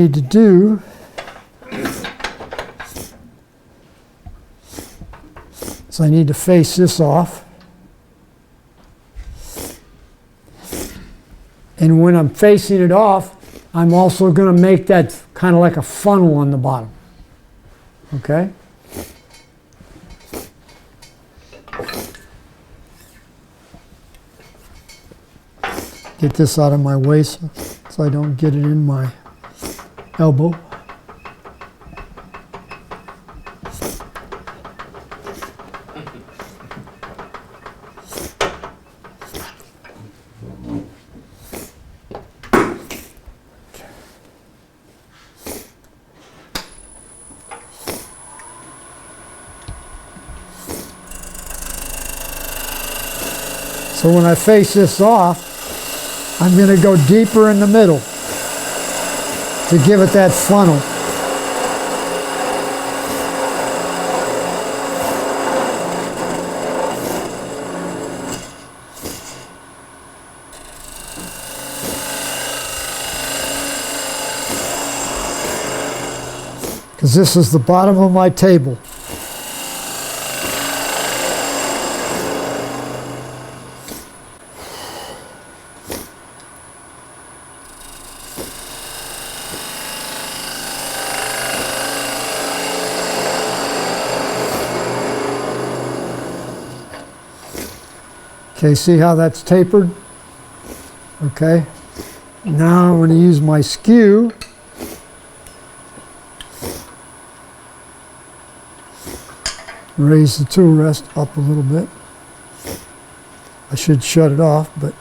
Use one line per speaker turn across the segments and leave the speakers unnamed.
need to do is I need to face this off. And when I'm facing it off, I'm also going to make that kind of like a funnel on the bottom. Okay? Get this out of my way so I don't get it in my elbow. So when I face this off, I'm going to go deeper in the middle to give it that funnel. Because this is the bottom of my table. Okay, see how that's tapered? Okay. Now I'm going to use my skew. Raise the tool rest up a little bit. I should shut it off, but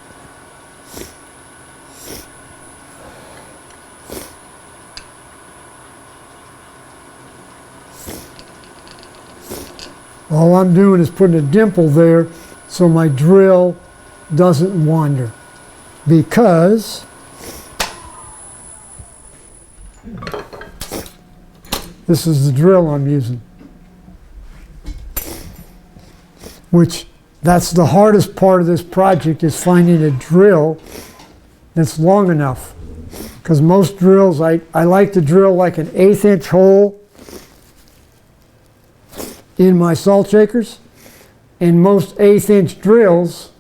all I'm doing is putting a dimple there so my drill doesn't wander, because this is the drill I'm using, which that's the hardest part of this project, is finding a drill that's long enough, because most drills, I like to drill like an 1/8 inch hole in my salt shakers. And most 1/8 inch drills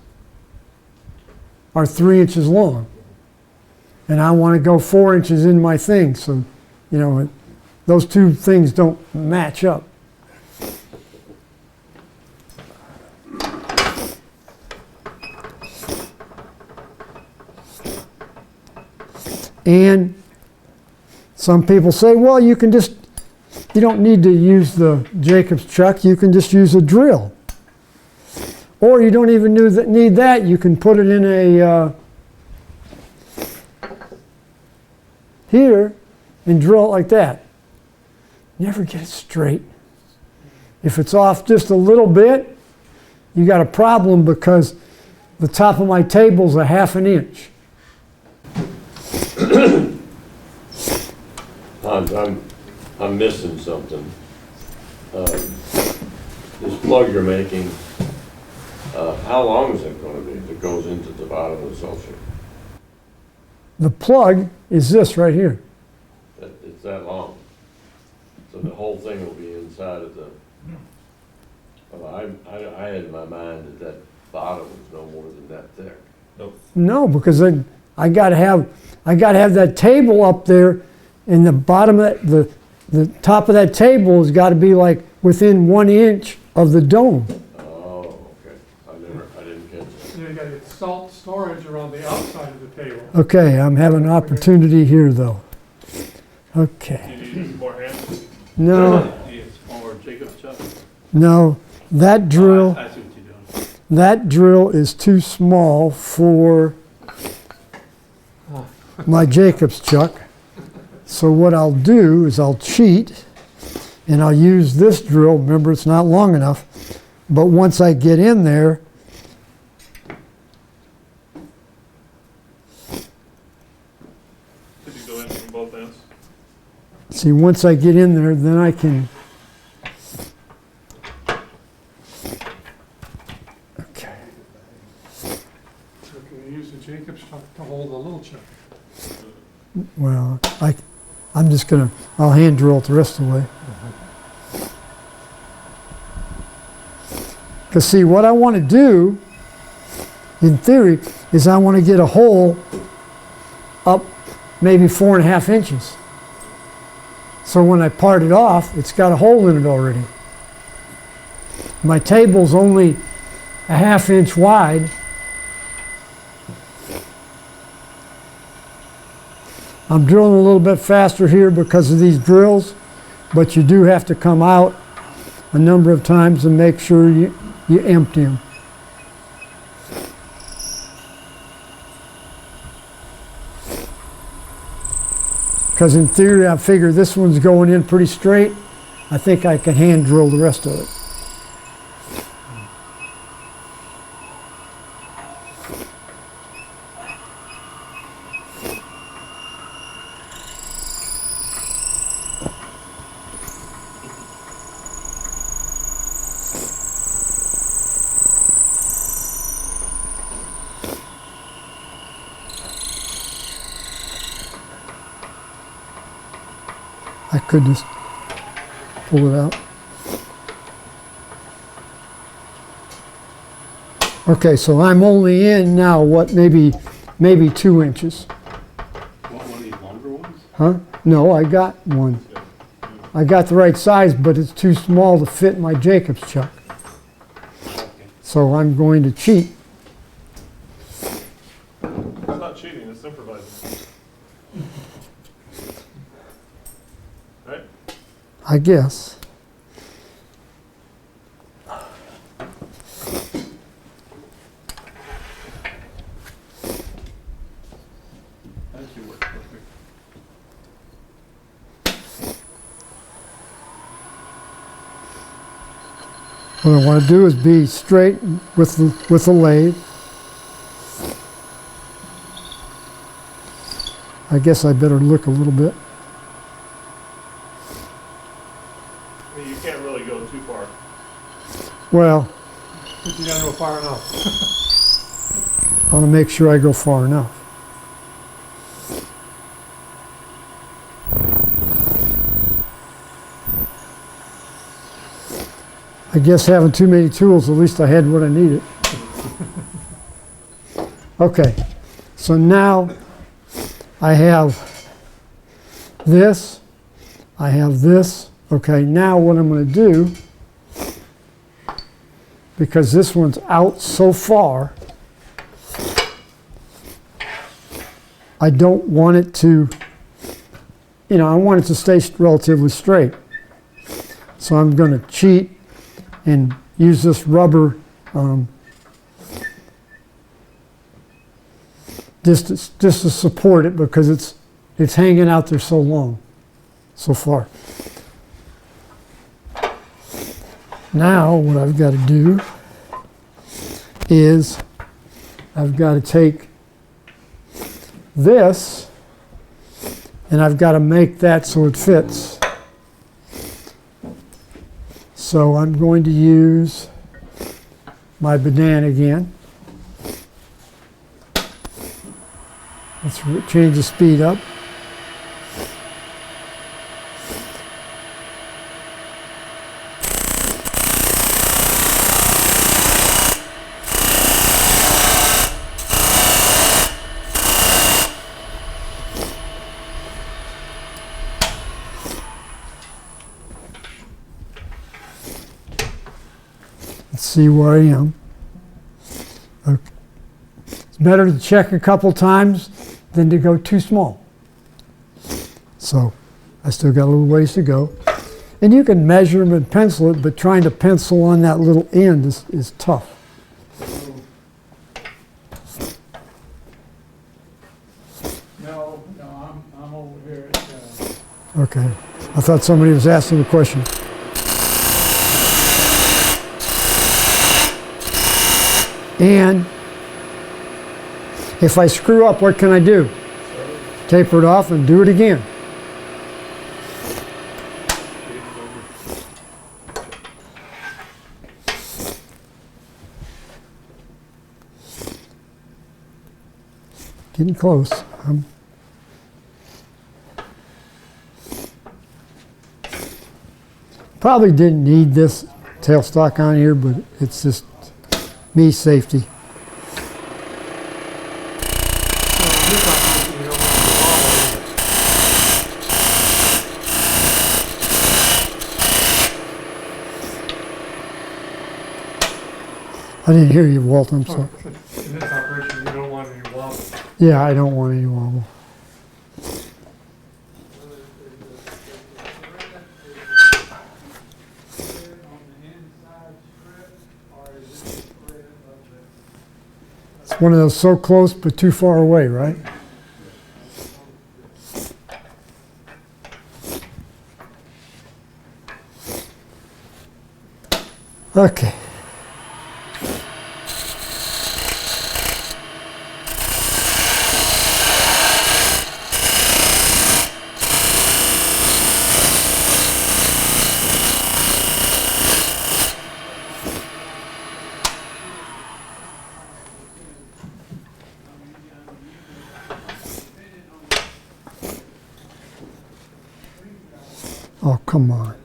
are 3 inches long. And I want to go 4 inches in my thing. So, you know, those two things don't match up. And some people say, well, you don't need to use the Jacob's chuck, you can just use a drill. Or you don't even need that. You can put it in a here and drill it like that. Never get it straight. If it's off just a little bit, you got a problem, because the top of my table's a 1/2 inch.
I'm missing something. This plug you're making. How long is it going to be that goes into the bottom of the salt shaker?
The plug is this right here.
It's that long. So the whole thing will be inside of the. Well, I had in my mind that bottom was no more than that thick. Nope.
No, because I got to have that table up there, and the bottom of the top of that table has got to be like within 1 inch of the dome.
You got to get salt storage around the outside of the table.
Okay, I'm having an opportunity here, though. Okay.
Do you need more hands?
No.
Or Jacob's chuck?
No, that drill.
I see what you're doing.
That drill is too small for my Jacob's chuck. So what I'll do is I'll cheat, and I'll use this drill. Remember, it's not long enough. But once I get in there,
Could you go in from both ends?
see, once I get in there, then I can. Okay.
So can you use the Jacob's chuck to hold the little chuck?
Well, I'll hand drill it the rest of the way. Because see, what I want to do, in theory, is I want to get a hole up maybe 4.5 inches. So when I part it off, it's got a hole in it already. My table's only 1/2 inch wide. I'm drilling a little bit faster here because of these drills, but you do have to come out a number of times and make sure you empty them. Because in theory, I figure this one's going in pretty straight. I think I can hand drill the rest of it. I could just pull it out. Okay, so I'm only in now, what, maybe 2 inches.
Want one of these longer ones?
Huh? No, I got one. I got the right size, but it's too small to fit my Jacobs chuck. So I'm going to cheat.
It's not cheating, it's improvising. Right?
I guess.
That should work perfect.
What I want to do is be straight with the lathe. I guess I better look a little bit.
I mean, you can't really go too far.
Well,
But you gotta go far enough.
I want to make sure I go far enough. I guess having too many tools, at least I had what I needed. Okay, so now I have this, I have this. Okay, now what I'm going to do, because this one's out so far, I don't want it to, I want it to stay relatively straight. So I'm going to cheat and use this rubber just to support it, because it's hanging out there so long, so far. Now what I've got to do is I've got to take this and I've got to make that so it fits. So I'm going to use my banana again. Let's change the speed up. Let's see where I am. Okay. It's better to check a couple times than to go too small. So I still got a little ways to go. And you can measure them and pencil it, but trying to pencil on that little end is tough.
No, I'm over here at,
Okay. I thought somebody was asking a question. And if I screw up, what can I do? Taper it off and do it again. Getting close. Probably didn't need this tailstock on here, but it's just me safety.
So this operation, you don't want to wobble.
I didn't hear you, Walt, I'm sorry.
In this operation, you don't want any wobble.
Yeah, I don't want any wobble. It's one of those so close but too far away, right? Okay. Oh, come on.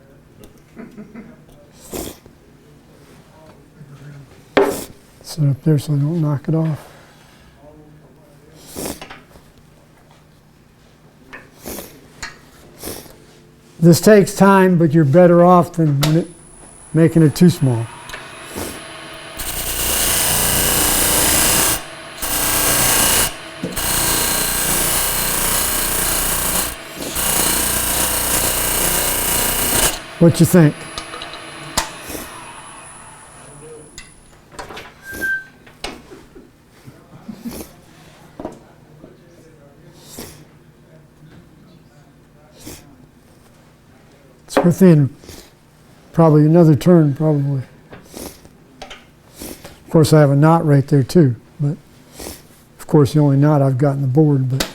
Sit up there so I don't knock it off. This takes time, but you're better off than making it too small. What you think? It's within probably another turn, probably. Of course, I have a knot right there too, but of course the only knot I've got in the board, but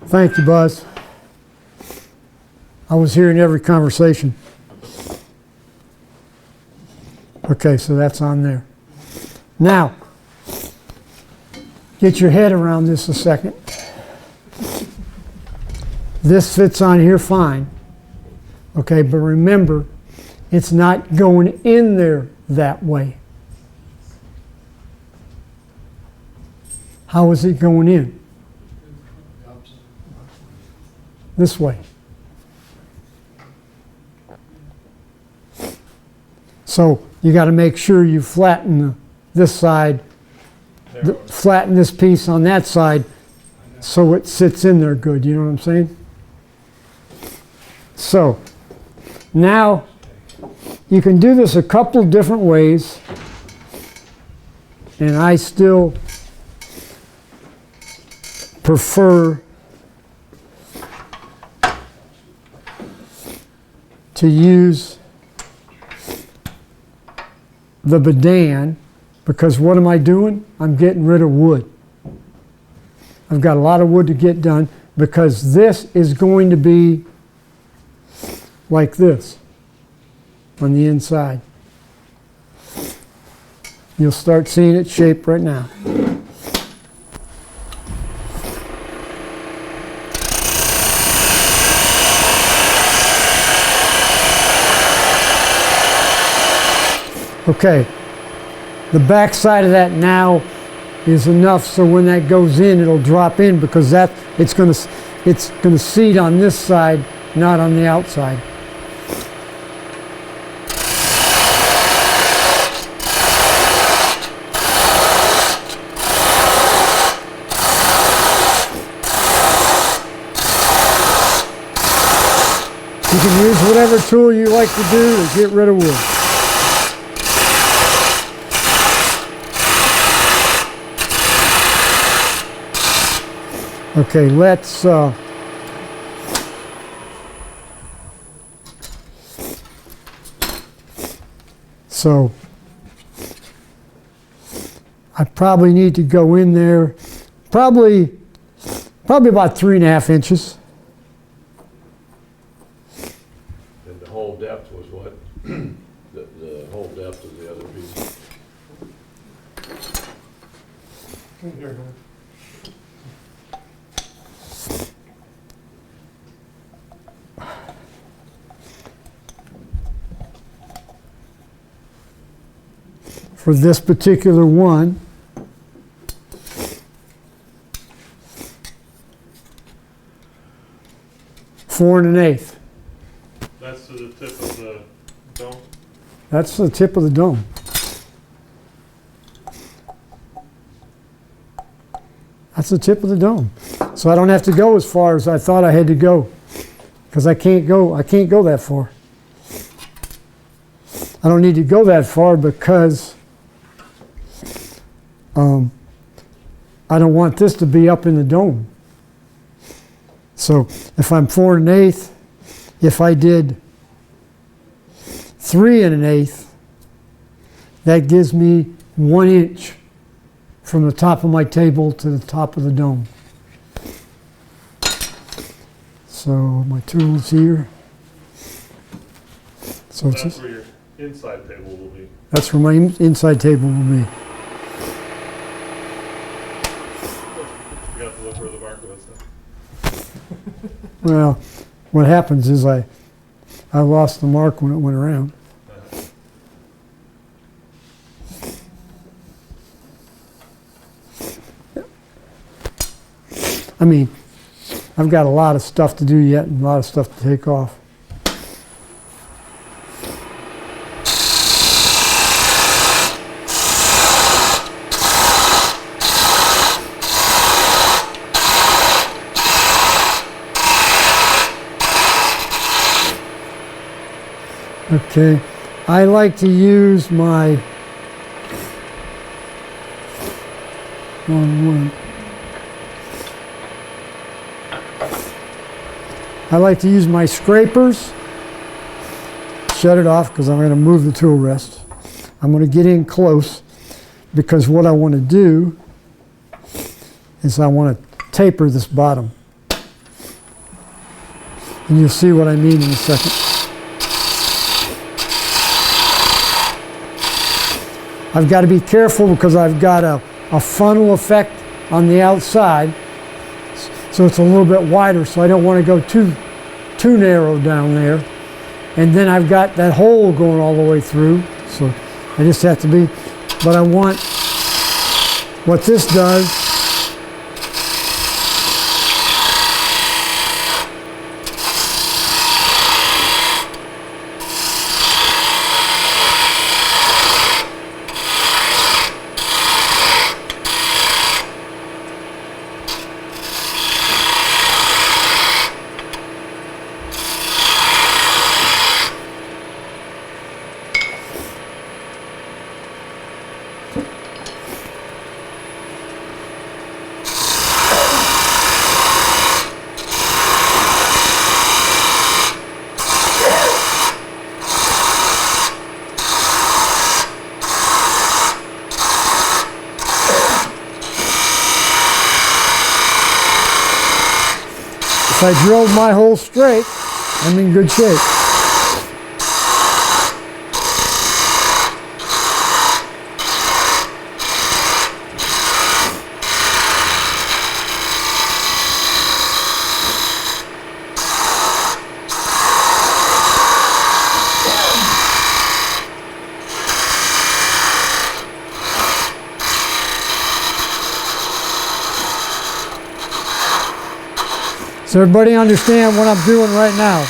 thank you, Buzz. I was hearing every conversation. Okay, so that's on there. Now, get your head around this a second. This fits on here fine. Okay, but remember, it's not going in there that way. How is it going in? This way. So you got to make sure you flatten this side, flatten this piece on that side so it sits in there good, you know what I'm saying? So now you can do this a couple different ways, and I still prefer to use the Bedan, because what am I doing? I'm getting rid of wood. I've got a lot of wood to get done because this is going to be like this on the inside. You'll start seeing it shape right now. Okay, the back side of that now is enough so when that goes in, it'll drop in because it's going to seat on this side, not on the outside. You can use whatever tool you like to do to get rid of wood. Okay, let's so I probably need to go in there probably about 3.5 inches.
And the whole depth was what? The whole depth of the other piece?
Here, man.
For this particular one, four and an eighth.
That's to the tip of the dome?
That's the tip of the dome. That's the tip of the dome. So I don't have to go as far as I thought I had to go, because I can't go that far. I don't need to go that far because I don't want this to be up in the dome. So if I'm 4 1/8, if I did 3 1/8, that gives me 1 inch from the top of my table to the top of the dome. So my tool's here. So
That's
it's
where your inside table will be.
that's where my inside table will be.
You have to look where the mark was.
Well, what happens is I lost the mark when it went around. I mean, I've got a lot of stuff to do yet and a lot of stuff to take off. Okay, I like to use my one. I like to use my scrapers. Shut it off because I'm going to move the tool rest. I'm going to get in close because what I want to do is I want to taper this bottom. And you'll see what I mean in a second. I've got to be careful because I've got a funnel effect on the outside. So it's a little bit wider, so I don't want to go too narrow down there. And then I've got that hole going all the way through, so I just have to be, but I want, what this does, if I drilled my hole straight, I'm in good shape. Does everybody understand what I'm doing right now?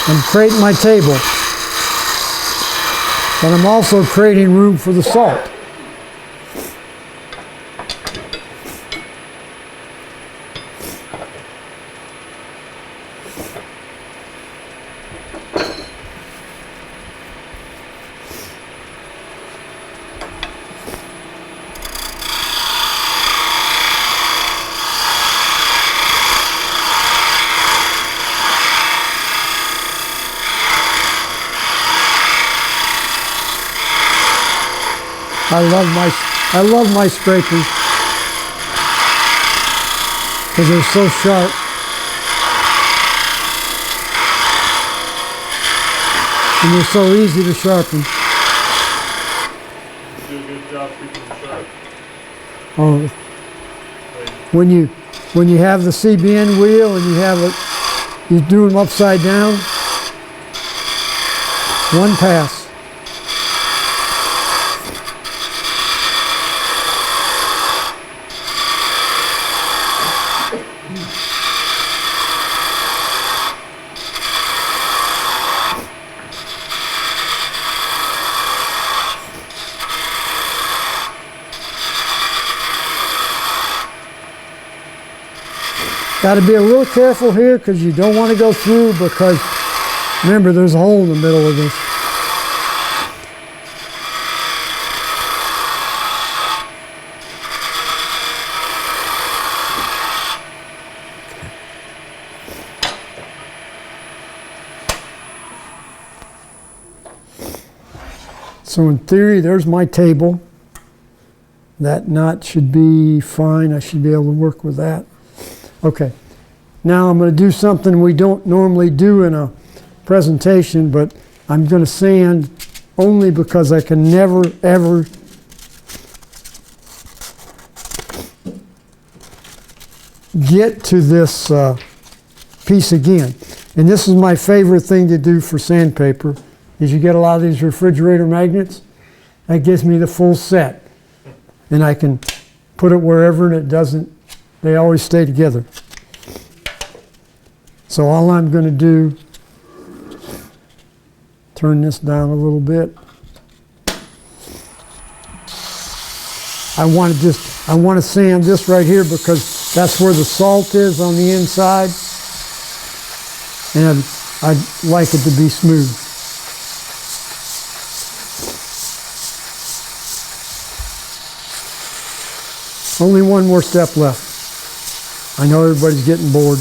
I'm creating my table, but I'm also creating room for the salt. I love my scrapers because they're so sharp. And they're so easy to sharpen.
You do a good job keeping them sharp.
Oh, when you have the CBN wheel and you do them upside down, one pass. Got to be a little careful here because you don't want to go through, because remember there's a hole in the middle of this. So in theory, there's my table. That knot should be fine. I should be able to work with that. Okay, now I'm going to do something we don't normally do in a presentation, but I'm going to sand only because I can never, ever get to this piece again. And this is my favorite thing to do for sandpaper, is you get a lot of these refrigerator magnets. That gives me the full set. And I can put it wherever and it doesn't, they always stay together. So all I'm going to do, turn this down a little bit. I want to sand this right here because that's where the salt is on the inside. And I'd like it to be smooth. Only one more step left. I know everybody's getting bored.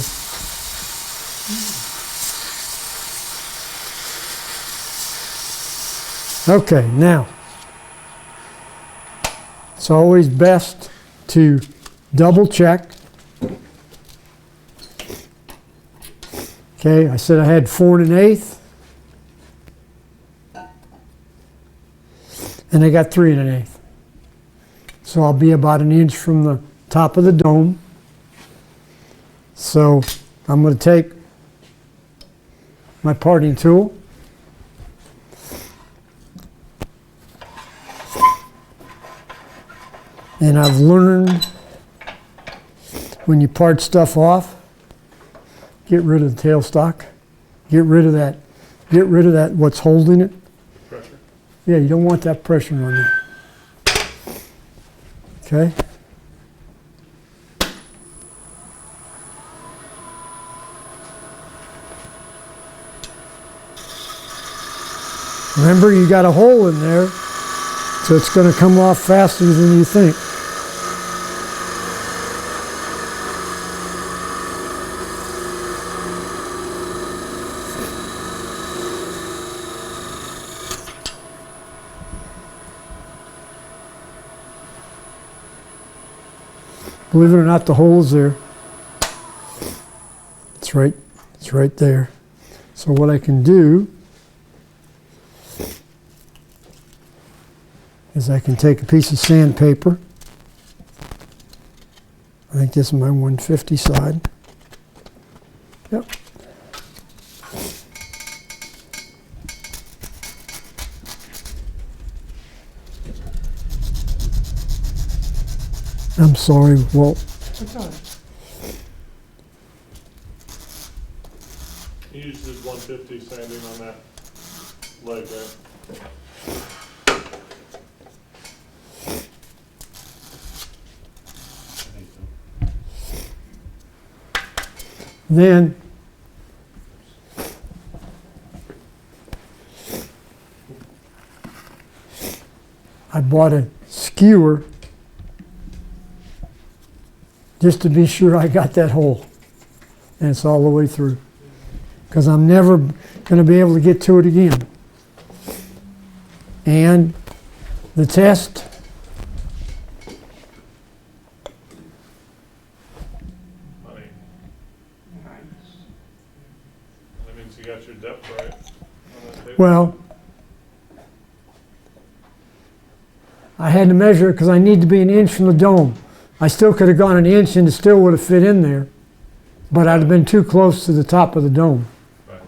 Okay, now, it's always best to double check. Okay, I said I had 4 1/8, and I got 3 1/8. So I'll be about 1 inch from the top of the dome. So I'm going to take my parting tool. And I've learned when you part stuff off, get rid of the tailstock. Get rid of that what's holding it.
Pressure.
Yeah, you don't want that pressure on there. Okay? Remember, you got a hole in there, so it's going to come off faster than you think. Believe it or not, the hole is there. It's right there. So what I can do is I can take a piece of sandpaper. I think this is my 150 side. Yep. I'm sorry, Walt.
It's all right.
You use the 150 sanding on that leg, right?
Then I bought a skewer just to be sure I got that hole, and it's all the way through, because I'm never going to be able to get to it again. And the test Well, I had to measure it because I need to be an inch from the dome. I still could have gone an inch and it still would have fit in there, but I'd have been too close to the top of the dome.
Right.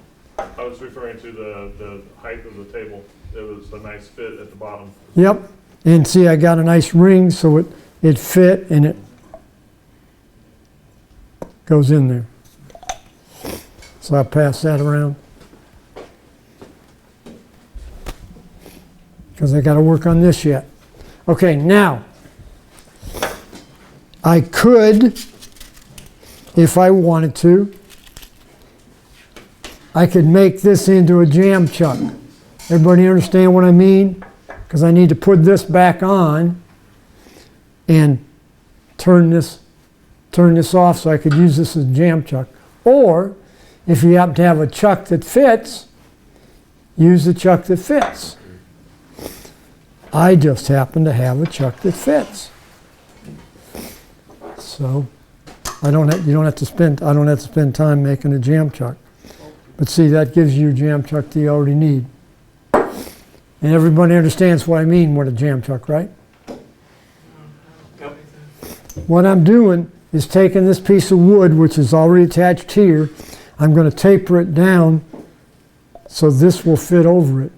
I was referring to the height of the table. It was a nice fit at the bottom.
Yep, and see, I got a nice ring so it fit and it goes in there. So I pass that around. Because I got to work on this yet. Okay, now, I could, if I wanted to, I could make this into a jam chuck. Everybody understand what I mean? Because I need to put this back on and turn this off so I could use this as a jam chuck. Or, if you happen to have a chuck that fits, use the chuck that fits. I just happen to have a chuck that fits. So I don't have to spend time making a jam chuck. But see, that gives you a jam chuck that you already need. And everybody understands what I mean with a jam chuck, right?
Yep.
What I'm doing is taking this piece of wood, which is already attached here, I'm going to taper it down so this will fit over it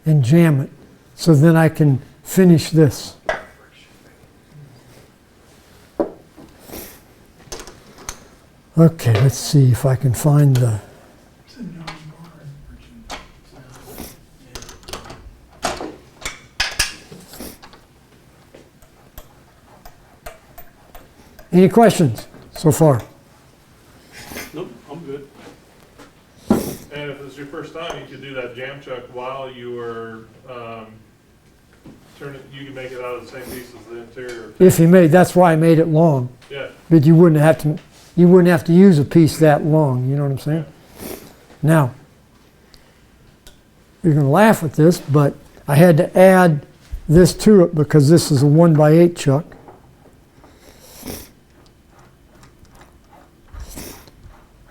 and jam it. So then I can finish this. Okay, let's see if I can find the... Any questions so far?
Nope, I'm good. And if it's your first time, you could do that jam chuck while you were you can make it out of the same piece as the interior.
If you made, that's why I made it long.
Yeah.
But you wouldn't have to use a piece that long, you know what I'm saying? Now, you're going to laugh at this, but I had to add this to it because this is a 1x8 chuck.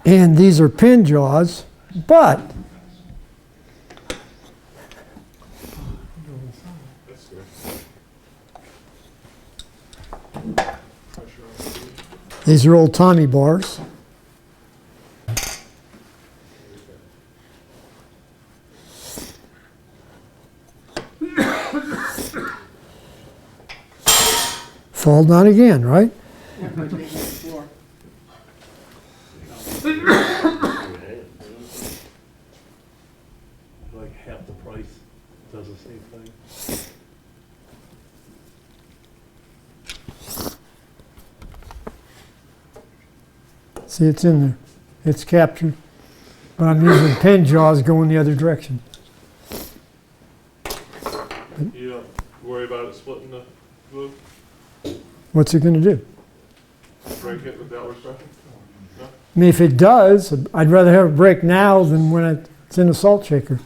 And these are pin jaws, but
That's good.
these are old Tommy bars. Fall down again, right?
Like half the price does the same thing.
See, it's in there. It's captured. But I'm using pin jaws going the other direction.
You don't worry about it splitting the wood,
What's it going to do?
break it with the outward pressure? No?
I mean, if it does, I'd rather have it break now than when it's in a salt shaker.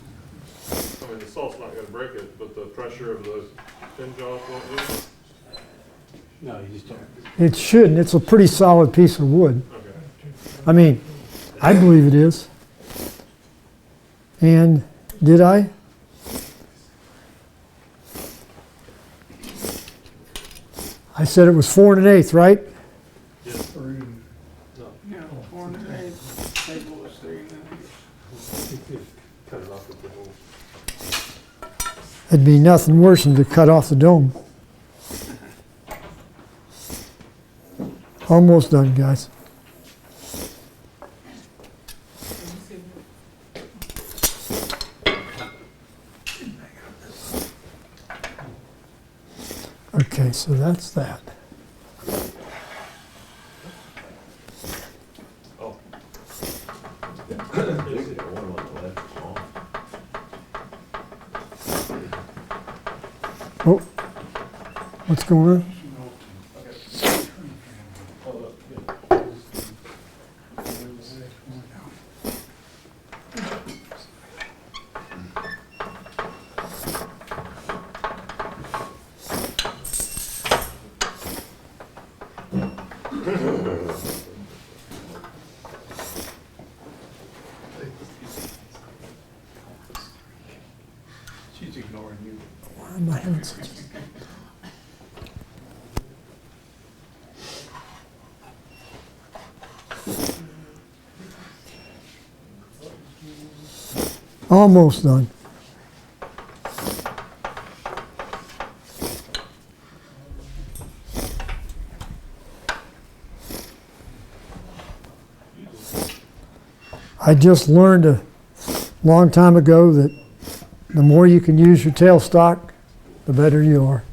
I mean, the salt's not gonna break it, but the pressure of the pin jaws won't do it?
No, you just don't.
It shouldn't. It's a pretty solid piece of wood.
Okay.
I mean, I believe it is. And did I? I said it was 4 1/8, right?
Yes.
Yeah, 4 1/8, table was 3 1/8.
Cut it off with the whole.
It'd be nothing worse than to cut off the dome. Almost done, guys. Okay, so that's that.
Oh,
Oh, what's going on? Almost done. I just learned a long time ago that the more you can use your tailstock, the better you are.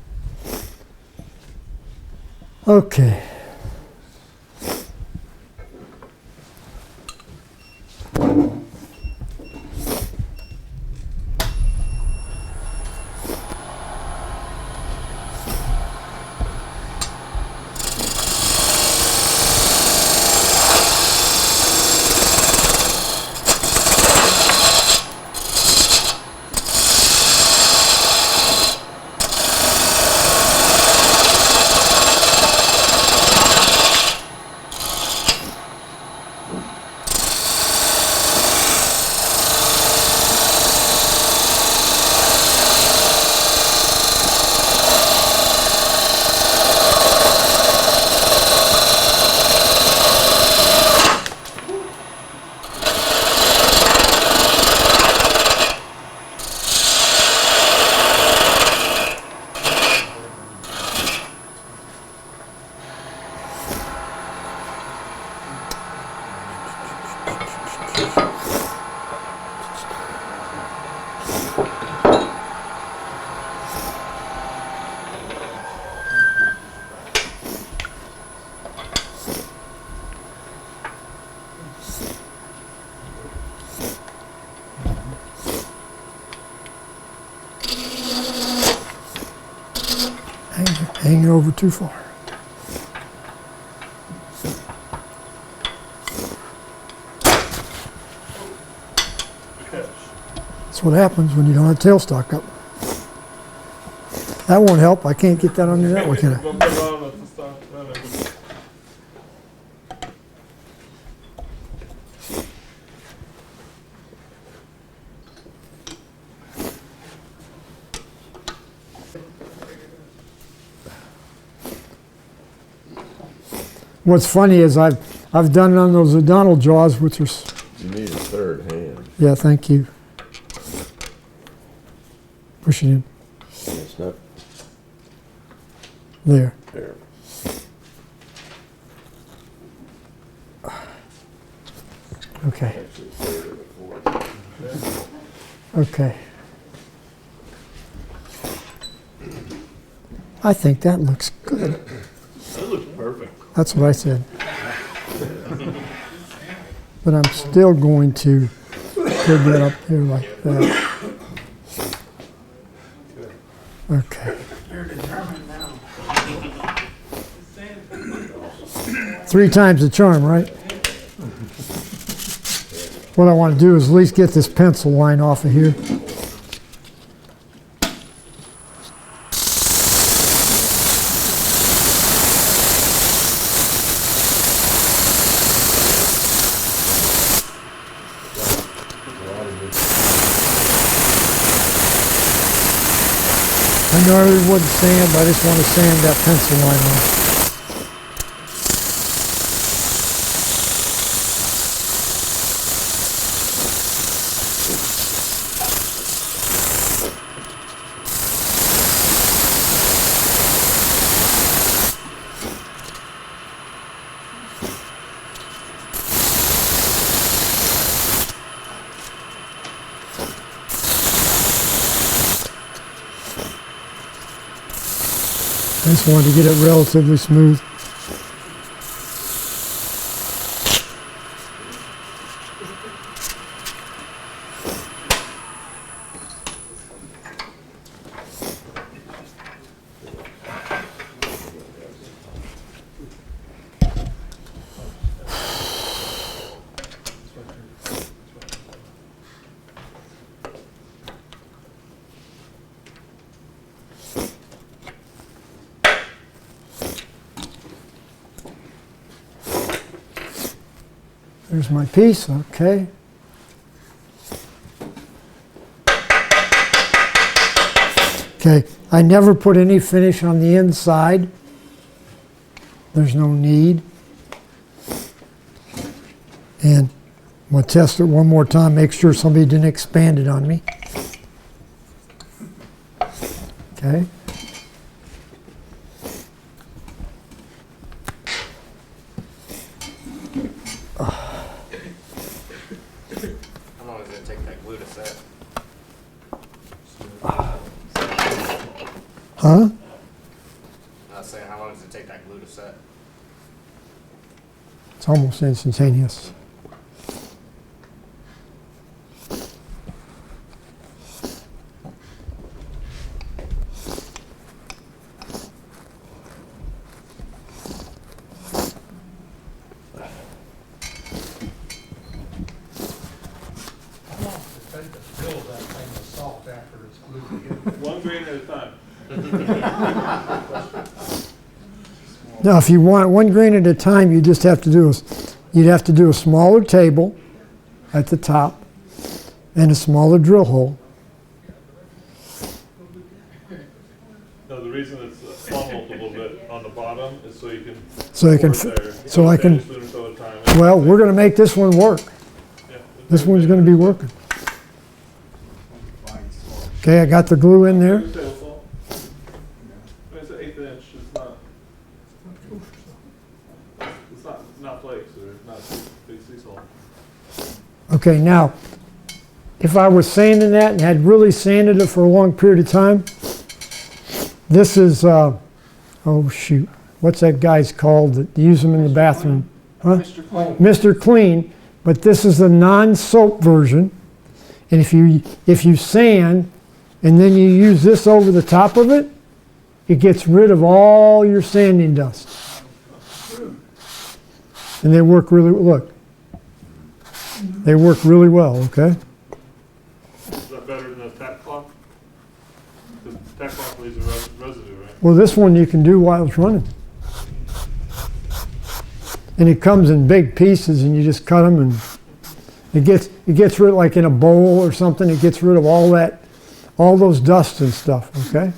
Okay. Hanging over too far. That's what happens when you don't have tailstock up. That won't help. I can't get that under that one, can I?
Don't put it on at the stop.
What's funny is I've done it on those O'Donnell jaws, which are
You need a third hand.
yeah. Thank you. Push it in
It's not
there.
there.
Okay.
Actually, third or the fourth.
Okay. I think that looks good.
That looks perfect.
That's what I said. But I'm still going to put that up there like that. Okay.
You're determined now.
3 times the charm, right? What I want to do is at least get this pencil line off of here. I know it wasn't sand, but I just want to sand that pencil line off. I just wanted to get it relatively smooth. There's my piece, okay. Okay, I never put any finish on the inside. There's no need. And I'm gonna test it one more time, make sure somebody didn't expand it on me. Okay.
How long does it take that glue to set?
Huh?
I was saying, how long does it take that glue to set?
It's almost instantaneous.
How long does it take to build that thing of salt after it's glued together?
One grain at a time.
Now, if you want 1 grain at a time, you just have to do you'd have to do a smaller table at the top and a smaller drill hole.
No, the reason it's funneled a little bit on the bottom is so you can.
So I can
pour it there.
so I can-
Spoon or so at a time.
Well, we're going to make this one work.
Yeah.
This one's going to be working. Okay, I got the glue in there.
It's table salt. It's an 1/8 inch, it's not flakes or not big sea salt.
Okay, now, if I was sanding that and had really sanded it for a long period of time, this is, oh shoot, what's that guy's called that use them in the bathroom? Huh? Mr. Clean, but this is the non-soap version. And if you sand and then you use this over the top of it, it gets rid of all your sanding dust. And they work really, look, they work really well, okay?
Is that better than a tack cloth? The tack cloth leaves a residue, right?
Well, this one you can do while it's running. And it comes in big pieces and you just cut them and it gets rid, like in a bowl or something, it gets rid of all those dust and stuff, okay?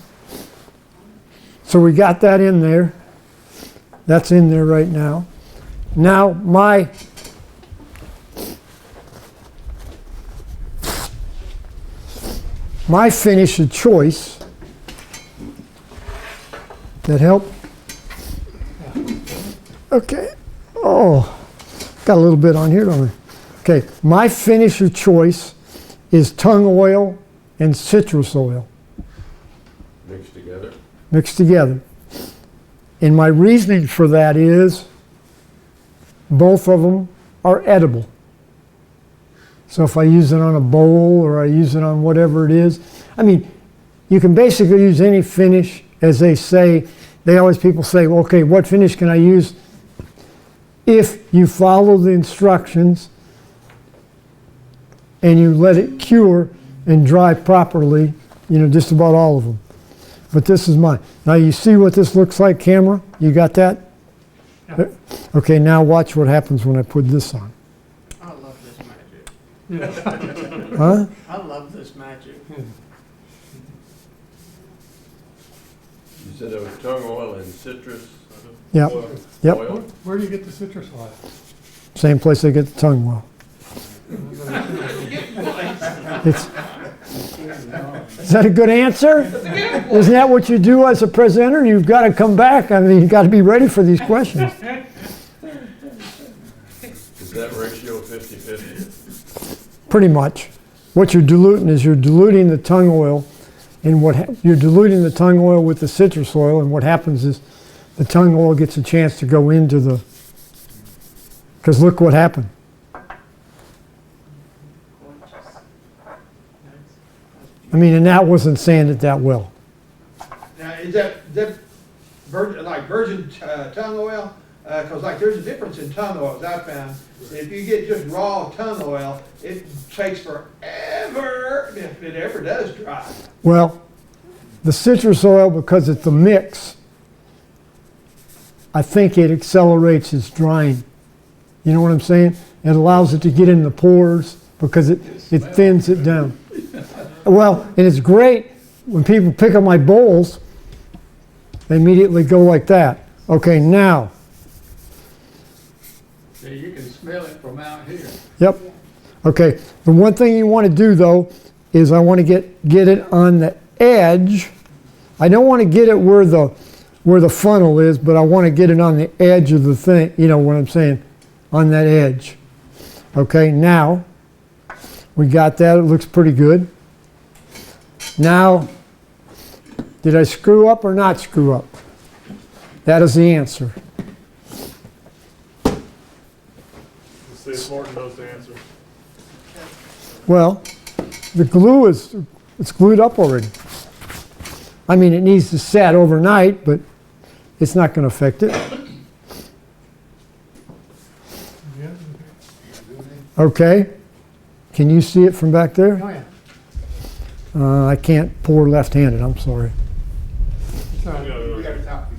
So we got that in there. That's in there right now. Now my finish of choice, that help? Okay. Oh, got a little bit on here, don't I? Okay, my finish of choice is tung oil and citrus oil
Mixed together.
mixed together. And my reasoning for that is both of them are edible. So if I use it on a bowl or I use it on whatever it is, I mean, you can basically use any finish, as they say. People say, well, okay, what finish can I use? If you follow the instructions and you let it cure and dry properly, just about all of them. But this is mine. Now you see what this looks like, camera? You got that?
Yeah.
Okay, now watch what happens when I put this on.
I love this magic.
Huh?
I love this magic.
You said it was tung oil and citrus
Yep, yep.
oil?
Where do you get the citrus oil?
Same place I get the tongue well. Is that a good answer? Isn't that what you do as a presenter? You've got to come back. I mean, you've got to be ready for these questions.
Is that ratio 50-50?
Pretty much. What you're diluting is you're diluting the tongue oil, and you're diluting the tongue oil with the citrus oil, and what happens is the tongue oil gets a chance to go into the, because look what happened. I mean, and that wasn't sanded that well.
Now, is that virgin tongue oil? Because there's a difference in tongue oils I found. If you get just raw tongue oil, it takes forever, if it ever does dry.
Well, the citrus oil, because it's the mix, I think it accelerates its drying. You know what I'm saying? It allows it to get in the pores because it thins it down. Well, and it's great when people pick up my bowls, they immediately go like that. Okay, now.
So you can smell it from out here.
Yep. Okay, the one thing you want to do though is I want to get it on the edge. I don't want to get it where the funnel is, but I want to get it on the edge of the thing, you know what I'm saying, on that edge. Okay, now we got that, it looks pretty good. Now, did I screw up or not screw up? That is the answer.
Steve Morton knows the answer.
Well, the glue it's glued up already. I mean, it needs to set overnight, but it's not going to affect it. Okay. Can you see it from back there?
Oh, yeah.
I can't pour left-handed, I'm sorry.
So,
Yeah,
you got a copy.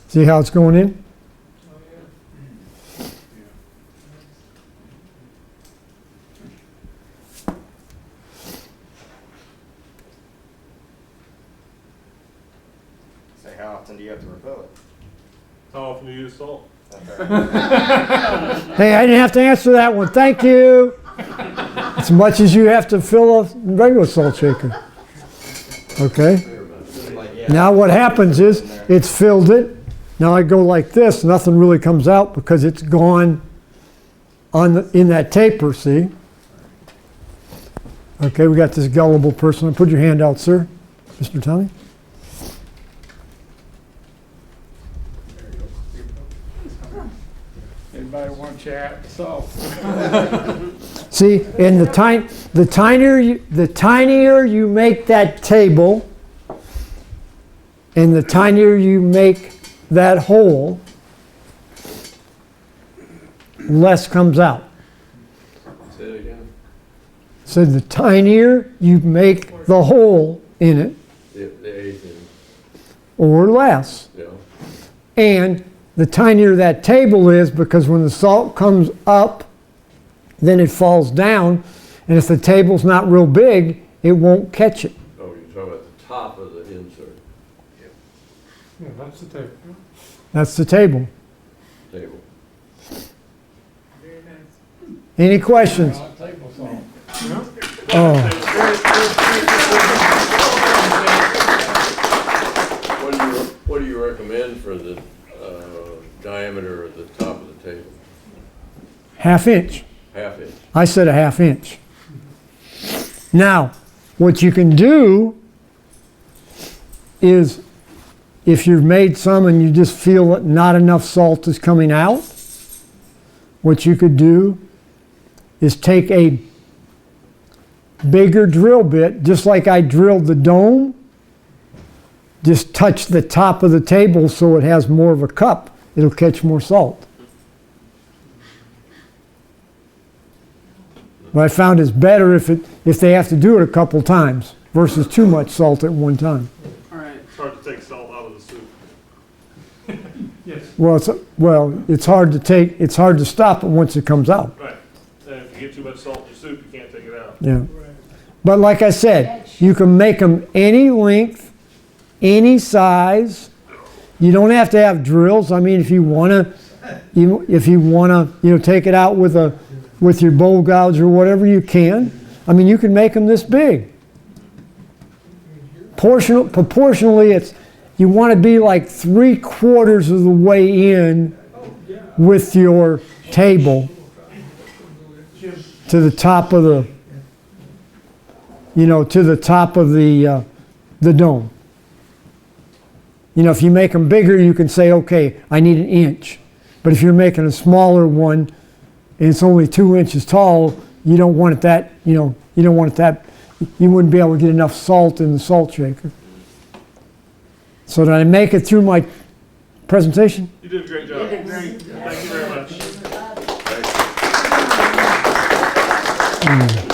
See how it's going in?
Say, how often do you have to refill it?
How often do you use salt?
Okay.
Hey, I didn't have to answer that one. Thank you. As much as you have to fill a regular salt shaker. Okay.
Like, yeah.
Now what happens is it's filled it. Now I go like this. Nothing really comes out because it's gone in that taper. See. Okay, we got this gullible person. Put your hand out, sir, Mr. Tommy.
Anybody want to chat? So,
See, and the tinier you make that table, and the tinier you make that hole, less comes out.
Say it again.
So the tinier you make the hole in it,
The eighth inch,
or less,
yeah.
and the tinier that table is, because when the salt comes up, then it falls down, and if the table's not real big, it won't catch it.
Oh, you're talking about the top of the insert
yeah, that's the tape.
That's the table.
table.
Any questions?
Table salt.
Oh,
What do you recommend for the diameter of the top of the table?
½ inch.
Half inch.
I said a ½ inch. Now, what you can do is, if you've made some and you just feel that not enough salt is coming out, what you could do is take a bigger drill bit, just like I drilled the dome, just touch the top of the table so it has more of a cup. It'll catch more salt. What I found is better if they have to do it a couple times versus too much salt at one time.
It's hard to take salt out of the soup.
Yes.
It's hard to take. It's hard to stop it once it comes out.
Right. And if you get too much salt in your soup, you can't take it out.
Yeah. But like I said, you can make them any length, any size. You don't have to have drills. I mean, if you wanna, take it out with your bowl gouge or whatever, you can. I mean, you can make them this big. Proportionally, you want to be like 3/4 of the way in with your table to the top of the, the dome. If you make them bigger, you can say, okay, I need 1 inch. But if you're making a smaller one and it's only 2 inches tall, you don't want it that, you wouldn't be able to get enough salt in the salt shaker. So did I make it through my presentation?
You did a great job. Thank you very much.